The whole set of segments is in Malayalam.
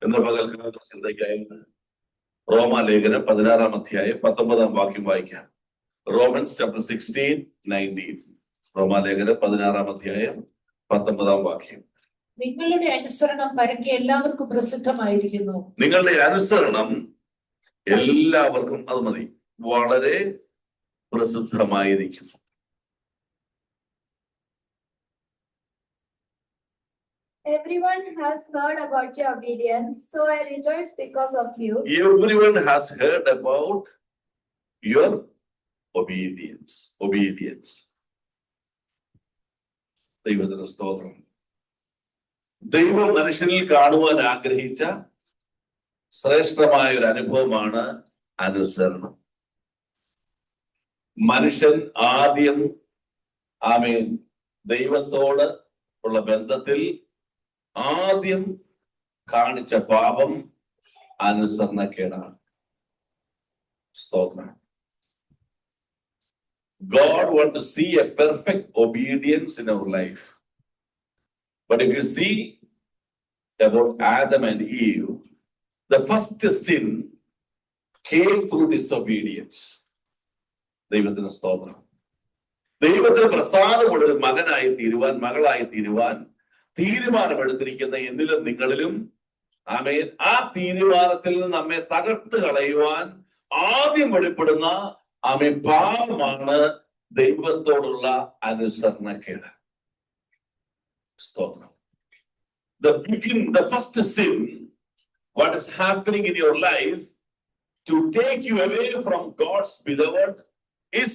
എന്ന പകൽക്കാല ചിന്തയ്ക്കായി റോമാലേഖനം 16-ാം അധ്യായം 19-ാം വാക്യം വായിക്കാം. Romance chapter 16:19. റോമാലേഖനം 16-ാം അധ്യായം 19-ാം വാക്യം. നിങ്ങളുടെ അനുസരണം പരക്കെ എല്ലാവർക്കും പ്രസിദ്ധമായിരിക്കുന്നു. നിങ്ങളുടെ അനുസരണം എല്ലാവർക്കും, അത് മതി, വളരെ പ്രസിദ്ധമായിരിക്കുന്നു. Everyone has heard about your obedience, so I rejoice because of you. Everyone has heard about your obedience. Obedience. ദൈവത്തിന് സ്തോത്രം. ദൈവം മനുഷ്യനിൽ കാണുവാൻ ആഗ്രഹിച്ച ശ്രേഷ്ഠമായ ഒരു അനുഭവമാണ് അനുസരണം. മനുഷ്യൻ ആദ്യം ദൈവത്തോട് ഉള്ള ബന്ധത്തിൽ ആദ്യം കാണിച്ച പാപം അനുസരണക്കേടാണ്. സ്തോത്രം. God wants to see a perfect obedience in our life. But if you see about Adam and Eve, the first sin came through disobedience. ദൈവത്തിന് സ്തോത്രം. ദൈവത്തിന് പ്രസാദമുള്ള ഒരു മകനായി തീരുവാൻ, മകളായി തീരുവാൻ തീരുമാനമെടുത്തിരിക്കുന്ന എന്നിലും നിങ്ങളിലും ആ തീരുമാനത്തിൽ നിന്ന് നമ്മെ തകർത്ത് കളയുവാൻ ആദ്യം വെളിപ്പെടുന്ന പാപമാണ് ദൈവത്തോടുള്ള അനുസരണക്കേട്. സ്തോത്രം. The first sin, what is happening in your life to take you away from God's beloved, is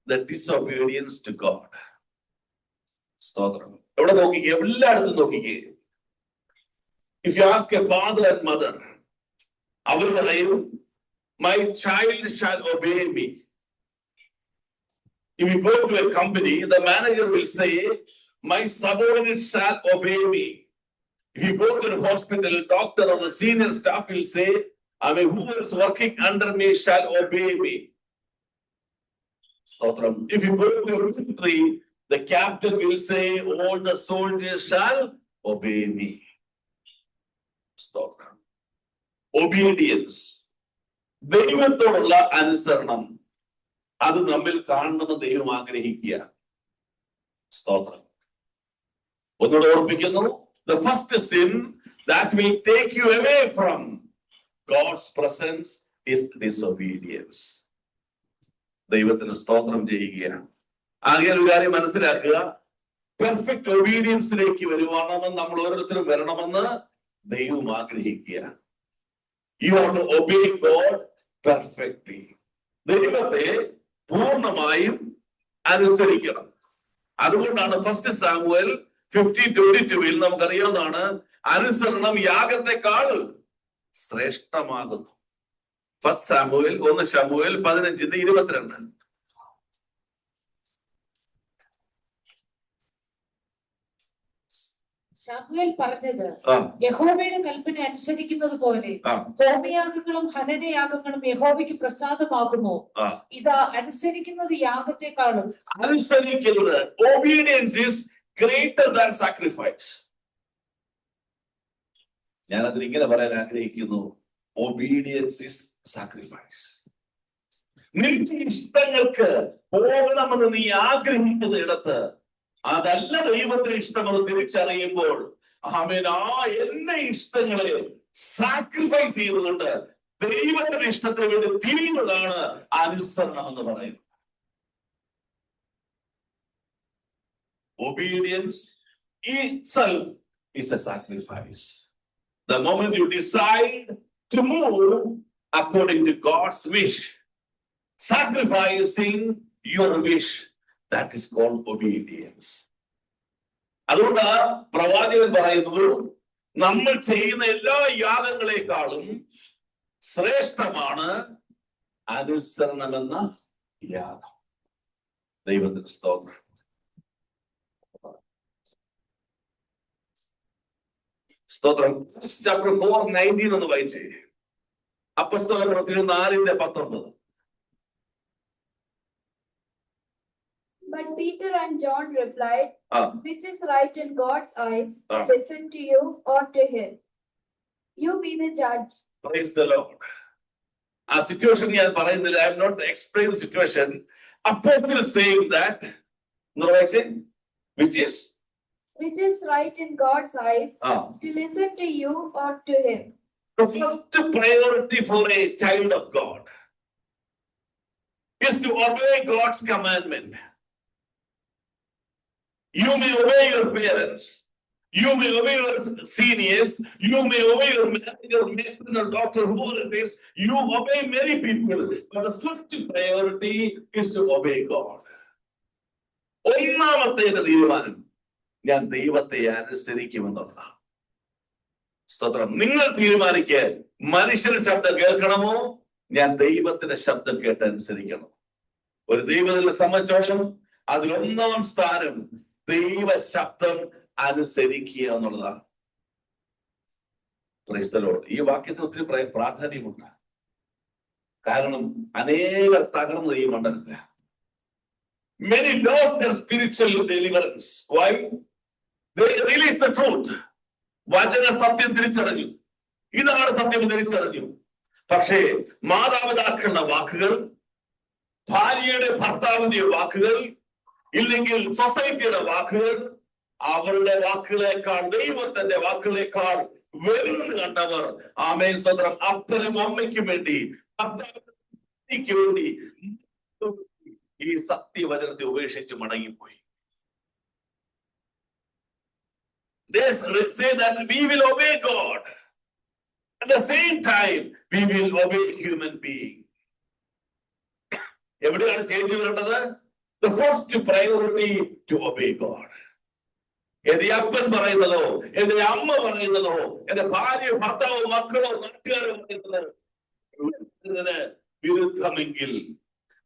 the disobedience to God. സ്തോത്രം. എവിടെ നോക്കിക്കേ, എല്ലായിടത്തും നോക്കിക്കേ. If you ask a father and mother, അവർ പറയും, my child shall obey me. If you go to a company, the manager will say, my subordinate shall obey me. If you go to a hospital, doctor or the senior staff will say, who is working under me shall obey me. Stotram. If you go to a military, the captain will say, all the soldiers shall obey me. Stotram. Obedience. ദൈവത്തോടുള്ള അനുസരണം, അത് നമ്മിൽ കാണണമെന്ന് ദൈവം ആഗ്രഹിക്കുക. സ്തോത്രം. ഒന്നുകൂടെ ഓർപ്പിക്കുന്നു, the first sin that will take you away from God's presence is disobedience. ദൈവത്തിന് സ്തോത്രം ചെയ്യുകയാണ്. ആകെ ഒരു കാര്യം മനസ്സിലാക്കുക, പെർഫെക്റ്റ് ഒബീഡിയൻസിലേക്ക് വരുവാണെന്ന് നമ്മൾ ഓരോരുത്തരും വരണമെന്ന് ദൈവം ആഗ്രഹിക്കുക. You have to obey God perfectly. ദൈവത്തെ പൂർണ്ണമായും അനുസരിക്കണം. അതുകൊണ്ടാണ് ഫസ്റ്റ് സാമുവേൽ 15:22 നമുക്കറിയാവുന്നതാണ്, അനുസരണം യാഗത്തെക്കാൾ ശ്രേഷ്ഠമാകുന്നു. ഫസ്റ്റ് സാമുവേൽ 1 ശമൂവേൽ 15:22. ശമൂവേൽ പറഞ്ഞത്, യഹോവയുടെ കൽപ്പന അനുസരിക്കുന്നത് പോലെ ഹോമയാഗങ്ങളും ഹനനയാഗങ്ങളും യഹോവയ്ക്ക് പ്രസാദമാകുമോ? ഇതാ അനുസരിക്കുന്നത് യാഗത്തെക്കാളും. അനുസരിക്കുന്നത്, obedience is greater than sacrifice. ഞാൻ അതിന് ഇങ്ങനെ പറയാൻ ആഗ്രഹിക്കുന്നു, obedience is sacrifice. നിന്റെ ഇഷ്ടങ്ങൾക്ക് പോകണമെന്ന് നീ ആഗ്രഹിക്കുന്ന ഇടത്ത് അതല്ല ദൈവത്തിന് ഇഷ്ടമെന്ന് തിരിച്ചറിയുമ്പോൾ എന്നെ ഇഷ്ടങ്ങളെ സാക്രിഫൈസ് ചെയ്തുകൊണ്ട് ദൈവത്തിന്റെ ഇഷ്ടത്തിന് വേണ്ടി തിരിയുന്നതാണ് അനുസരണം എന്ന് പറയുന്നത്. Obedience itself is a sacrifice. The moment you decide to move according to God's wish, sacrificing your wish, that is called obedience. അതുകൊണ്ട് പ്രവാചകൻ പറയുന്നത്, നമ്മൾ ചെയ്യുന്ന എല്ലാ യാഗങ്ങളെക്കാളും ശ്രേഷ്ഠമാണ് അനുസരണമെന്ന യാഗം. ദൈവത്തിന് സ്തോത്രം. സ്തോത്രം. ചാപ്റ്റർ 4:19 ഒന്ന് വായിച്ചേ. അപ്പോസ്തല പ്രവൃത്തി 4:19. But Peter and John replied, which is right in God's eyes, listen to you or to him? You be the judge. Praise the Lord. ആ സിറ്റുവേഷൻ ഞാൻ പറയുന്നില്ല. I am not explaining the situation. Apostle saying that, which is right in God's eyes, to listen to you or to him. The first priority for a child of God is to obey God's commandment. You may obey your parents, you may obey your seniors, you may obey your manager, matron, or doctor, whoever it is. You obey many people, but the first priority is to obey God. ഒന്നാമത്തെ തീരുമാനം, ഞാൻ ദൈവത്തെ അനുസരിക്കുമെന്നുള്ളതാണ്. സ്തോത്രം. നിങ്ങൾ തീരുമാനിക്കുക, മനുഷ്യന്റെ ശബ്ദം കേൾക്കണമോ, ഞാൻ ദൈവത്തിന്റെ ശബ്ദം കേട്ട് അനുസരിക്കണം. ഒരു ദൈവത്തെ സംബന്ധിച്ചോളം അതിലൊന്നാം സ്ഥാനം ദൈവ ശബ്ദം അനുസരിക്കുക എന്നുള്ളതാണ്. Praise the Lord. ഈ വാക്യത്തിന് ഒത്തിരി പ്രാധാന്യമുണ്ട്. കാരണം അനേകർ തകർന്നത് ഈ മണ്ഡലത്തിലാണ്. Many lost their spiritual deliverance. Why? They released the truth. വചന സത്യം തിരിച്ചറിഞ്ഞു, ഇതാണ് സത്യം തിരിച്ചറിഞ്ഞു. പക്ഷേ മാതാപിതാക്കളുടെ വാക്കുകൾ, ഭാര്യയുടെ ഭർത്താവിന്റെ വാക്കുകൾ, ഇല്ലെങ്കിൽ സൊസൈറ്റിയുടെ വാക്കുകൾ, അവരുടെ വാക്കുകളെക്കാൾ ദൈവത്തിന്റെ വാക്കുകളെക്കാൾ വെറുതെ കണ്ടവർ, ആമേൻ സ്തോത്രം, അപ്പനും അമ്മയ്ക്കും വേണ്ടി, ഭർത്താവിന് വേണ്ടി ഈ സത്യവചനത്തെ ഉപേക്ഷിച്ച് മടങ്ങിപ്പോയി. They say that we will obey God. At the same time, we will obey human being. എവിടെയാണ് ചേഞ്ച് വരേണ്ടത്? The first priority to obey God. എന്റെ അപ്പൻ പറയുന്നതോ, എന്റെ അമ്മ പറയുന്നതോ, എന്റെ ഭാര്യ, ഭർത്താവോ, മക്കളോ, നാട്ടുകാരോ പറയുന്നത് വിരുദ്ധമെങ്കിൽ,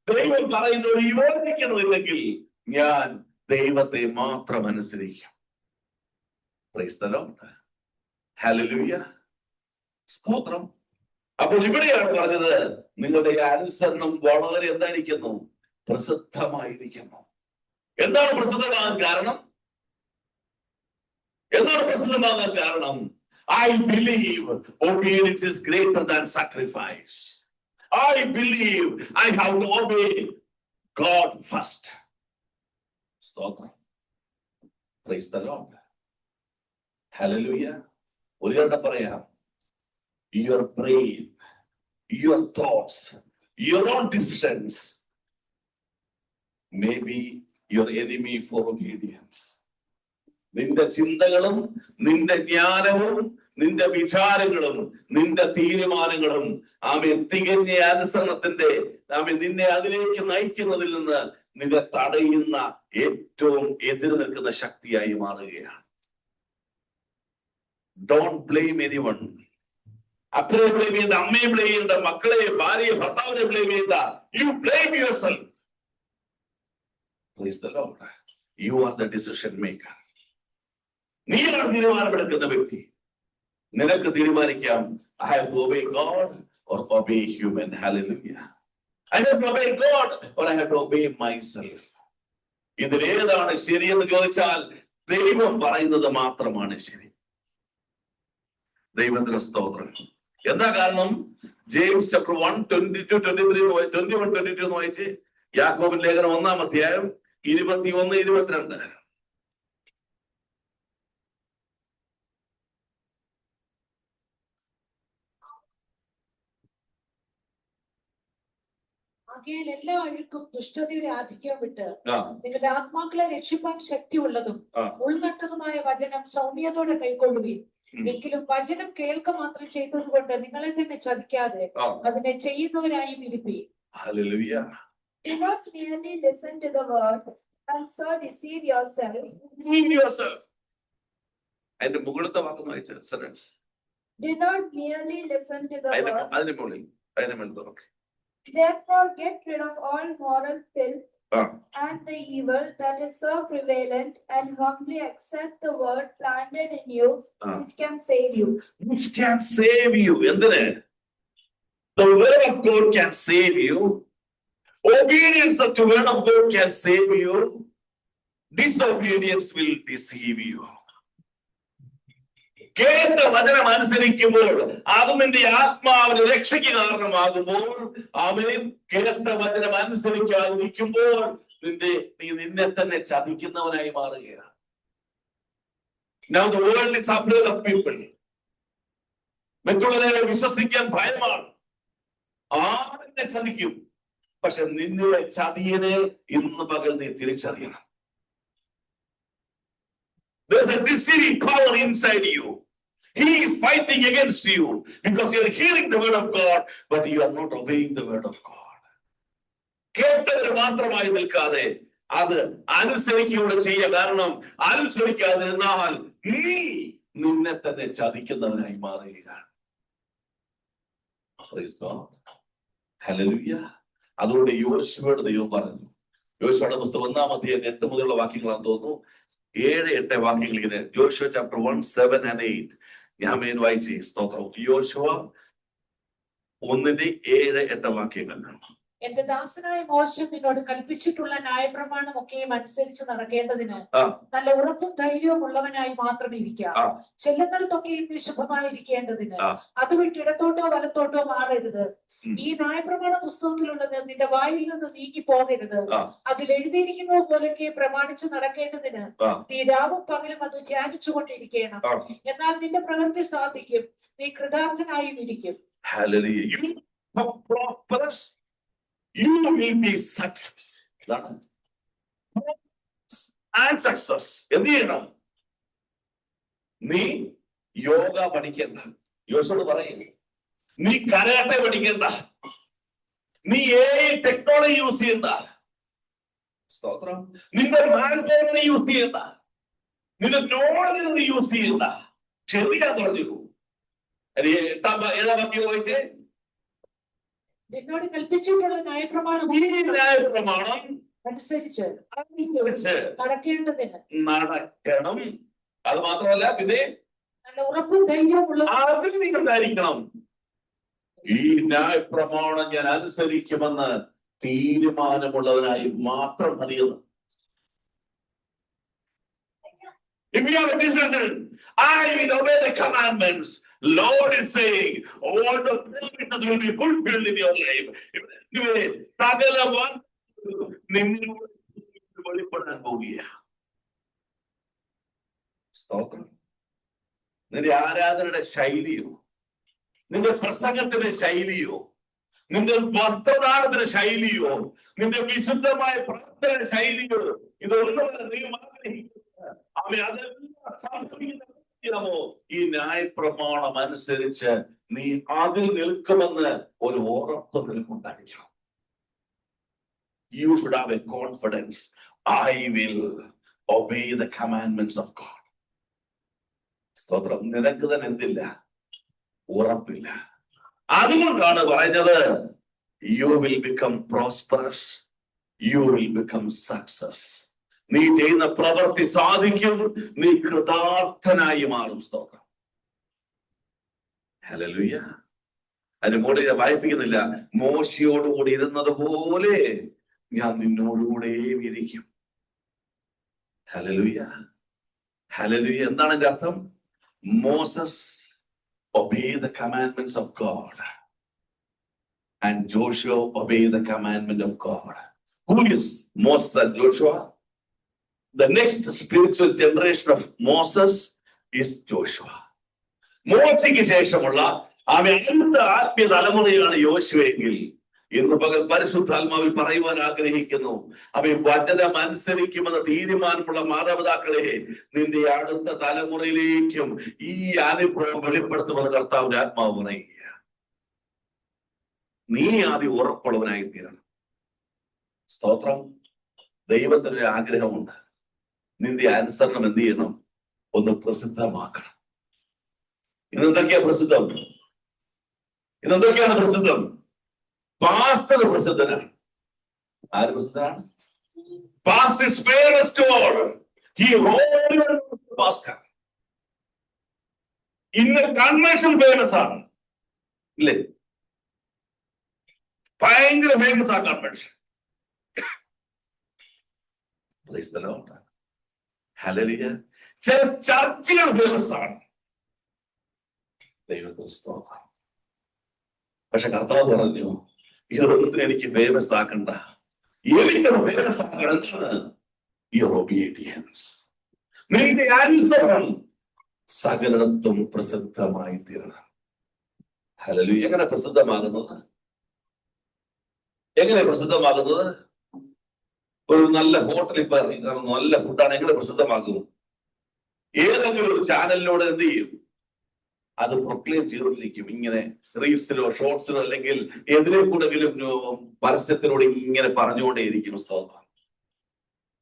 ദൈവം പറയുന്നത് യോജിക്കണമെങ്കിൽ, ഞാൻ ദൈവത്തെ മാത്രം അനുസരിക്കും. Praise the Lord. Hallelujah. സ്തോത്രം. അപ്പോൾ ഇവിടെയാണ് പറഞ്ഞത്, നിങ്ങളുടെ അനുസരണം വളരെ എന്തായിരിക്കുന്നു? പ്രസിദ്ധമായിരിക്കുന്നു. എന്താണ് പ്രസിദ്ധമാകാൻ കാരണം? എന്താണ് പ്രസിദ്ധമാകാൻ കാരണം? I believe obedience is greater than sacrifice. I believe I have to obey God first. സ്തോത്രം. Praise the Lord. Hallelujah. ഒരു കണ്ട പറയാം, your brain, your thoughts, your own decisions may be your enemy for obedience. നിന്റെ ചിന്തകളും, നിന്റെ ജ്ഞാനവും, നിന്റെ വിചാരങ്ങളും, നിന്റെ തീരുമാനങ്ങളും തികഞ്ഞ അനുസരണത്തിന്റെ നിന്നെ അതിലേക്ക് നയിക്കുന്നതിൽ നിന്ന് നിന്നെ തടയുന്ന ഏറ്റവും എതിര് നിൽക്കുന്ന ശക്തിയായി മാറുകയാണ്. Don't blame anyone. അപ്പനെ ബ്ലെയിം ചെയ്യേണ്ട, അമ്മയെ ബ്ലെയിം ചെയ്യേണ്ട, മക്കളെ, ഭാര്യയെ, ഭർത്താവിനെ ബ്ലെയിം ചെയ്യേണ്ട. You blame yourself. Praise the Lord. You are the decision maker. നീയാണ് തീരുമാനമെടുക്കുന്ന വ്യക്തി. നിനക്ക് തീരുമാനിക്കാം, I have to obey God or obey human. Hallelujah. I have to obey God or I have to obey myself. ഇതിലേതാണ് ശരിയെന്ന് ചോദിച്ചാൽ ദൈവം പറയുന്നത് മാത്രമാണ് ശരി. ദൈവത്തിന്റെ സ്തോത്രം. എന്താ കാരണം? ജെയിംസ് ചാപ്റ്റർ 1, 22, 23, 21, 22 എന്ന് വായിച്ച്, യാക്കോബിൻ ലേഖനം 1-ാം അധ്യായം 21, 22. ആകയാൽ എല്ലാ അഴുക്കും ദുഷ്ടതയുടെ ആധിക്യം വിട്ട് നിങ്ങളുടെ ആത്മാക്കളെ രക്ഷിപ്പാൻ ശക്തിയുള്ളതും ഉൾനട്ടതുമായ വചനം സൗമ്യതയോടെ കൈക്കൊള്ളുകയും, എങ്കിലും വചനം കേൾക്ക മാത്രം ചെയ്തത് കൊണ്ട് നിങ്ങളെ തന്നെ ചതിക്കാതെ അതിനെ ചെയ്യുന്നവരായും ഇരിപ്പീൻ. Hallelujah. Do not merely listen to the word and so deceive yourselves. Deceive yourself. അതിന്റെ മുകളിലത്തെ വാക്ക് വായിച്ച sentence. Do not merely listen to the word. അതിന്റെ മുകളിൽ. Therefore get rid of all moral filth and the evil that is so prevalent, and humbly accept the word planted in you, which can save you. Which can save you. എന്തിന്? The word of God can save you. Obedience to the word of God can save you. Disobedience will deceive you. കേട്ട വചനം അനുസരിക്കുമ്പോൾ അത് നിന്റെ ആത്മാവിന് രക്ഷയ്ക്ക് കാരണമാകുമ്പോൾ, ആമേൻ, കേട്ട വചനം അനുസരിക്കാതിരിക്കുമ്പോൾ നീ നിന്നെ തന്നെ ചതിക്കുന്നവനായി മാറുകയാണ്. Now the world is afraid of people. മറ്റുള്ളവരെ വിശ്വസിക്കാൻ ഭയമാണ്. ആരെന്നെ ചതിക്കും. പക്ഷെ നിന്നെ ചതിയനെ ഇന്ന് പകൽ നീ തിരിച്ചറിയണം. There's a deceiving power inside you. He is fighting against you because you are hearing the word of God, but you are not obeying the word of God. കേട്ടവർ മാത്രമായി നിൽക്കാതെ അത് അനുസരിക്കുകയൂടെ ചെയ്യുക. കാരണം അനുസരിക്കാതിരുന്നാൽ നീ നിന്നെ തന്നെ ചതിക്കുന്നവനായി മാറുകയാണ്. ഹല്ലേലൂയ. അതുകൊണ്ട് യോശുവയോട് ദൈവം പറഞ്ഞു, യോശുവയുടെ പുസ്തകം 1-ാം അധ്യായം 8 മുതലുള്ള വാക്യങ്ങളാണെന്ന് തോന്നുന്നു, 7-8 വാക്യങ്ങൾ ഇങ്ങനെ. യോശുവ ചാപ്റ്റർ 1, 7 and 8 ഞാൻ വായിച്ചേ. സ്തോത്രം. യോശുവ 1-7-8 വാക്യങ്ങൾ. എന്റെ ദാസനായ മോശ നിന്നോട് കൽപ്പിച്ചിട്ടുള്ള ന്യായപ്രമാണം ഒക്കെയും അനുസരിച്ച് നടക്കേണ്ടതിന് നല്ല ഉറപ്പും ധൈര്യവും ഉള്ളവനായി മാത്രം ഇരിക്കാം. ചെല്ലുന്നിടത്തൊക്കെയും നിശബ്ദമായിരിക്കേണ്ടതിന് അത് വിട്ട് ഇടത്തോട്ടോ വലത്തോട്ടോ മാറരുത്. ഈ ന്യായപ്രമാണ പുസ്തകത്തിലുള്ളത് നിന്റെ വായിൽ നിന്ന് നീങ്ങി പോകരുത്. അതിൽ എഴുതിയിരിക്കുന്നത് പോലൊക്കെ പ്രമാണിച്ച് നടക്കേണ്ടതിന് നീ രാവും പകലും അത് ധ്യാനിച്ചു കൊണ്ടിരിക്കണം. എന്നാൽ നിന്റെ പ്രവൃത്തി സാധിക്കും, നീ കൃതാർത്ഥനായും ഇരിക്കും. You will be success. And success. എന്ത് ചെയ്യണം? നീ യോഗ പഠിക്കണ്ട. യോശുവോട് പറയുന്നു, നീ കരാട്ടെ പഠിക്കണ്ട, നീ ടെക്നോളജി യൂസ് ചെയ്യണ്ട. സ്തോത്രം. നിന്റെ മാൻപവറിനെ യൂസ് ചെയ്യണ്ട, നിന്റെ നോളജിനെ നീ യൂസ് ചെയ്യണ്ട. ക്ഷമിക്കാൻ പറഞ്ഞു. ഏതാ വാക്യം വായിച്ചേ? നിന്നോട് കൽപ്പിച്ചിട്ടുള്ള ന്യായപ്രമാണം അനുസരിച്ച് നടക്കേണ്ടതിന് നടക്കണം. അത് മാത്രമല്ല, പിന്നെ നല്ല ഉറപ്പും ധൈര്യവും ഉണ്ടായിരിക്കണം. ഈ ന്യായപ്രമാണം ഞാൻ അനുസരിക്കുമെന്ന് തീരുമാനമുള്ളവനായി മാത്രം മതിയെന്ന്. If you have a decision, I will obey the commandments. Lord is saying, all the promises will be fulfilled in your life. വെളിപ്പെടാൻ പോവുകയാണ്. സ്തോത്രം. നിന്റെ ആരാധനയുടെ ശൈലിയോ, നിന്റെ പ്രസംഗത്തിന്റെ ശൈലിയോ, നിന്റെ വസ്ത്രദാനത്തിന്റെ ശൈലിയോ, നിന്റെ വിശുദ്ധമായ പ്രാർത്ഥന ശൈലിയോ, ഇതൊന്നും ദൈവം ആഗ്രഹിക്കുന്നു. ഈ ന്യായപ്രമാണം അനുസരിച്ച് നീ അതിൽ നിൽക്കുമെന്ന് ഒരു ഉറപ്പ് നിനക്കുണ്ടായിരിക്കണം. You should have a confidence. I will obey the commandments of God. സ്തോത്രം. നിനക്ക് തന്നെ എന്തില്ല? ഉറപ്പില്ല. അതുകൊണ്ടാണ് പറഞ്ഞത്, you will become prosperous, you will become success. നീ ചെയ്യുന്ന പ്രവൃത്തി സാധിക്കും, നീ കൃതാർത്ഥനായി മാറും. സ്തോത്രം. ഹല്ലേലൂയ. അതിന് മുകളിൽ ഞാൻ വായിപ്പിക്കുന്നില്ല. മോശയോടുകൂടി ഇരുന്നത് പോലെ ഞാൻ നിന്നോടുകൂടെയും ഇരിക്കും. ഹല്ലേലൂയ. ഹല്ലേലൂയ. എന്താണ് എന്റെ അർത്ഥം? Moses obeyed the commandments of God and Joshua obeyed the commandment of God. Who is Moses and Joshua? The next spiritual generation of Moses is Joshua. മോശയ്ക്ക് ശേഷമുള്ള അടുത്ത ആത്മീയ തലമുറയാണ് യോശുവെങ്കിൽ ഇന്ന് പകൽ പരിശുദ്ധാത്മാവിൽ പറയുവാൻ ആഗ്രഹിക്കുന്നു. വചനം അനുസരിക്കുമെന്ന തീരുമാനമുള്ള മാതാപിതാക്കളെ, നിന്റെ അടുത്ത തലമുറയിലേക്കും ഈ അനുഭവം വെളിപ്പെടുത്തുമെന്ന് കർത്താവിന്റെ ആത്മാവ് പറയുകയാണ്. നീ ആദ്യം ഉറപ്പുള്ളവനായി തീരണം. സ്തോത്രം. ദൈവത്തിനൊരു ആഗ്രഹമുണ്ട്. നിന്റെ അനുസരണം എന്ത് ചെയ്യണം? ഒന്ന് പ്രസിദ്ധമാക്കണം. ഇന്നെന്തൊക്കെയാ പ്രസിദ്ധം? ഇന്നെന്തൊക്കെയാണ് പ്രസിദ്ധം? പാസ്റ്റർ പ്രസിദ്ധനാണ്. ആര് പ്രസിദ്ധനാണ്? Pastor is famous to all. He holds pastor. ഇന്ന് കൺവെൻഷൻ ഫേമസ് ആണ്, ഇല്ലേ? ഭയങ്കര ഫേമസ് ആ കൺവെൻഷൻ. ഹല്ലേലൂയ. ചില ചർച്ചുകൾ ഫേമസ് ആണ്. ദൈവത്തിന് സ്തോത്രം. പക്ഷെ കർത്താവ് പറഞ്ഞു, ഇതൊന്നും എനിക്ക് ഫേമസ് ആക്കണ്ട. എനിക്കത് ഫേമസ് ആക്കണം. എന്താണ്? Your obedience. നിന്റെ അനുസരണം സകലത്തും പ്രസിദ്ധമായി തീരണം. ഹല്ലേലൂയ. എങ്ങനെ പ്രസിദ്ധമാകുന്നത്? എങ്ങനെ പ്രസിദ്ധമാകുന്നത്? ഒരു നല്ല ഹോട്ടലിൽ പോയി നല്ല ഫുഡാണ്, എങ്ങനെ പ്രസിദ്ധമാകും? ഏതെങ്കിലും ഒരു ചാനലിലൂടെ എന്ത് ചെയ്യും? അത് പ്രൊക്ലെയിം ചെയ്തുകൊണ്ടിരിക്കും. ഇങ്ങനെ റീൽസിലോ ഷോർട്സിലോ അല്ലെങ്കിൽ എതിരെ കൂടെങ്കിലും പരസ്യത്തിലൂടെ ഇങ്ങനെ പറഞ്ഞുകൊണ്ടേയിരിക്കും. സ്തോത്രം.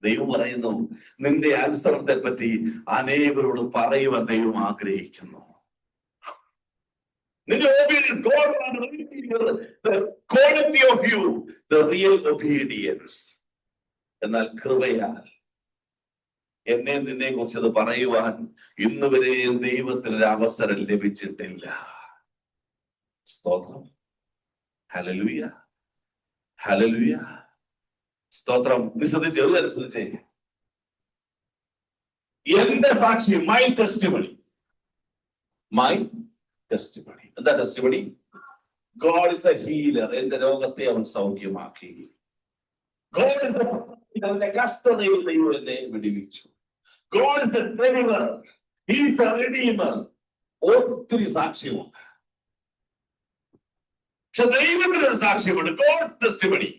ദൈവം പറയുന്നു, നിന്റെ അനുസരണത്തെ പറ്റി അനേകരോട് പറയുവാൻ ദൈവം ആഗ്രഹിക്കുന്നു. നിന്റെ obedience, God wants to reveal the quality of you, the real obedience. എന്നാൽ കൃപയാൽ എന്നെ നിന്നെ കുറിച്ചത് പറയുവാൻ ഇന്ന് വരെയും ദൈവത്തിനൊരു അവസരം ലഭിച്ചിട്ടില്ല. സ്തോത്രം. ഹല്ലേലൂയ, ഹല്ലേലൂയ, സ്തോത്രം. ശ്രദ്ധിച്ചേ, എന്റെ സാക്ഷി, മൈ ടെസ്റ്റിമണി. എന്താ testimony? God is a healer. എന്റെ രോഗത്തെ അവൻ സൗഖ്യമാക്കി. God is a എന്റെ കഷ്ടതയിൽ ദൈവം എന്നെ വിടുവിച്ചു. God is a deliverer. He is a redeemer. ഒത്തിരി സാക്ഷ്യമുണ്ട്. പക്ഷെ ദൈവത്തിനൊരു സാക്ഷ്യമുണ്ട്, God's testimony.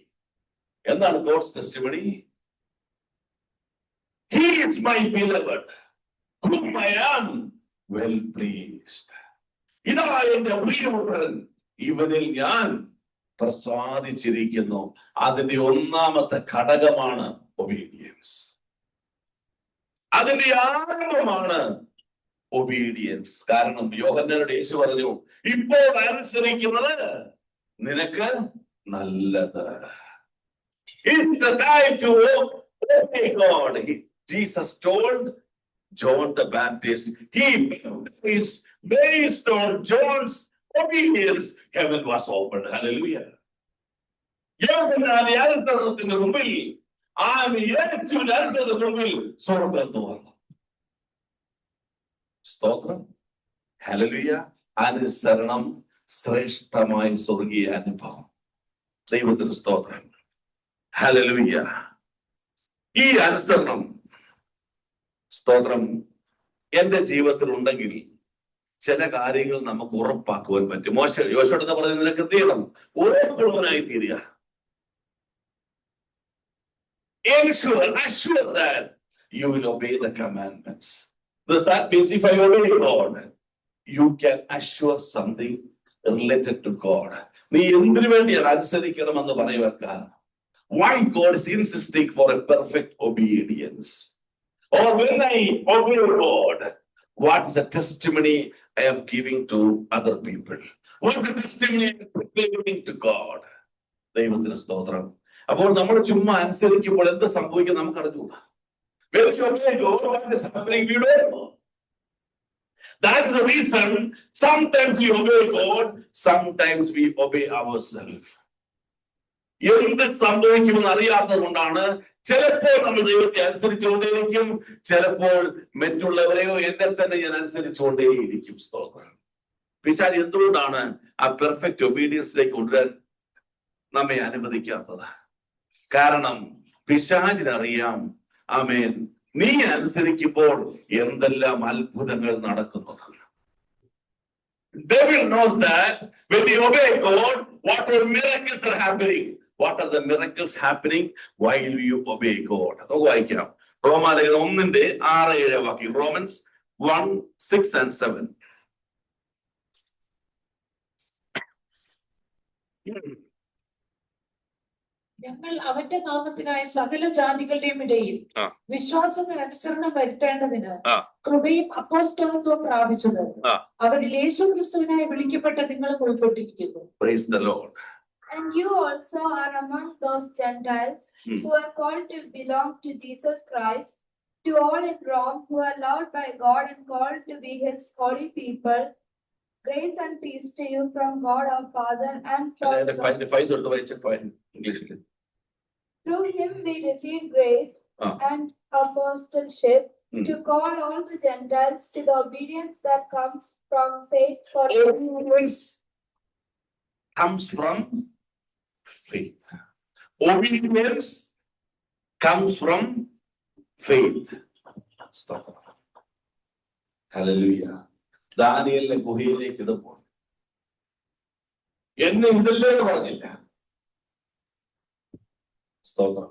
എന്താണ് God's testimony? He is my beloved, whom I am well pleased. ഇതാ എന്റെ പ്രിയപുത്രൻ, ഇവനിൽ ഞാൻ പ്രസാദിച്ചിരിക്കുന്നു. അതിന്റെ ഒന്നാമത്തെ ഘടകമാണ് ഒബീഡിയൻസ്. അതിന്റെ ആരംഭമാണ് ഒബീഡിയൻസ്. കാരണം യോഹന്നാനോട് യേശു പറഞ്ഞു, ഇപ്പോൾ അനുസരിക്കുന്നത് നിനക്ക് നല്ലത്. It's the time to obey God. Jesus told John the Baptist, he is based on John's obedience, heaven was opened. Hallelujah. യോഹന്നാന്റെ അനുസരണത്തിന് മുമ്പിൽ, യേശുവിന്റെ മുമ്പിൽ സ്വർഗ്ഗം തുറന്നു. സ്തോത്രം. ഹല്ലേലൂയ. അനുസരണം ശ്രേഷ്ഠമായ സ്വർഗീയ അനുഭവം. ദൈവത്തിന് സ്തോത്രം. ഹല്ലേലൂയ. ഈ അനുസരണം, സ്തോത്രം, എന്റെ ജീവിതത്തിൽ ഉണ്ടെങ്കിൽ ചില കാര്യങ്ങൾ നമുക്ക് ഉറപ്പാക്കുവാൻ പറ്റും. യോശുവോട് പറയുന്നത്, നിനക്ക് എന്ത് ചെയ്യണം? ഉറപ്പുള്ളവനായി തീരുക. Assure that you will obey the commandments. That means if I obey God, you can assure something related to God. നീ എന്തിനു വേണ്ടിയാണ് അനുസരിക്കണമെന്ന് പറയുവാൻ കാരണം, why God is insisting for a perfect obedience. Or when I obey God, what is the testimony I am giving to other people? What is the testimony I am giving to God? ദൈവത്തിന് സ്തോത്രം. അപ്പോൾ നമ്മൾ ചുമ്മാ അനുസരിക്കുമ്പോൾ എന്ത് സംഭവിക്കും നമുക്ക് അറിഞ്ഞൂടാ. That is the reason sometimes we obey God, sometimes we obey ourselves. എന്ത് സംഭവിക്കുമെന്ന് അറിയാത്തത് കൊണ്ടാണ് ചിലപ്പോൾ നമ്മൾ ദൈവത്തെ അനുസരിച്ചുകൊണ്ടേയിരിക്കും, ചിലപ്പോൾ മറ്റുള്ളവരെയോ എന്നെ തന്നെ ഞാൻ അനുസരിച്ചുകൊണ്ടേയിരിക്കും. സ്തോത്രം. പിശാച് എന്തുകൊണ്ടാണ് ആ പെർഫെക്റ്റ് ഒബീഡിയൻസിലേക്ക് കൊണ്ടുവരാൻ നമ്മെ അനുവദിക്കാത്തത്? കാരണം പിശാചിനറിയാം, ആമേൻ, നീ അനുസരിക്കുമ്പോൾ എന്തെല്ലാം അത്ഭുതങ്ങൾ നടക്കുന്നു. Devil knows that when we obey God, what are miracles are happening? What are the miracles happening while you obey God? നമുക്ക് വായിക്കാം. റോമാലേഖനം 1:6-7 വാക്യം. Romans 1:6-7. ഞങ്ങൾ അവന്റെ നാമത്തിനായ സകല ജാതികളുടെയും ഇടയിൽ വിശ്വാസത്തിന് അനുസരണം വരുത്തേണ്ടതിന് കൃപയും അപ്പോസ്തലത്വവും പ്രാപിച്ചത് അവരിൽ യേശുക്രിസ്തുവിനായി വിളിക്കപ്പെട്ട നിങ്ങളും ഉൾപ്പെട്ടിരിക്കുന്നു. Praise the Lord. And you also are among those Gentiles who are called to belong to Jesus Christ, to all in Rome who are loved by God and called to be his holy people. Grace and peace to you from God our Father and from Through him we receive grace and apostleship, to call all the Gentiles to the obedience that comes from faith for Obedience comes from faith. Obedience comes from faith. Stop. Hallelujah. ദാനിയേലിനെ ഗുഹയിലേക്ക് ഇടുമ്പോൾ എന്നെ ഇതല്ലേ പറഞ്ഞില്ല. സ്തോത്രം.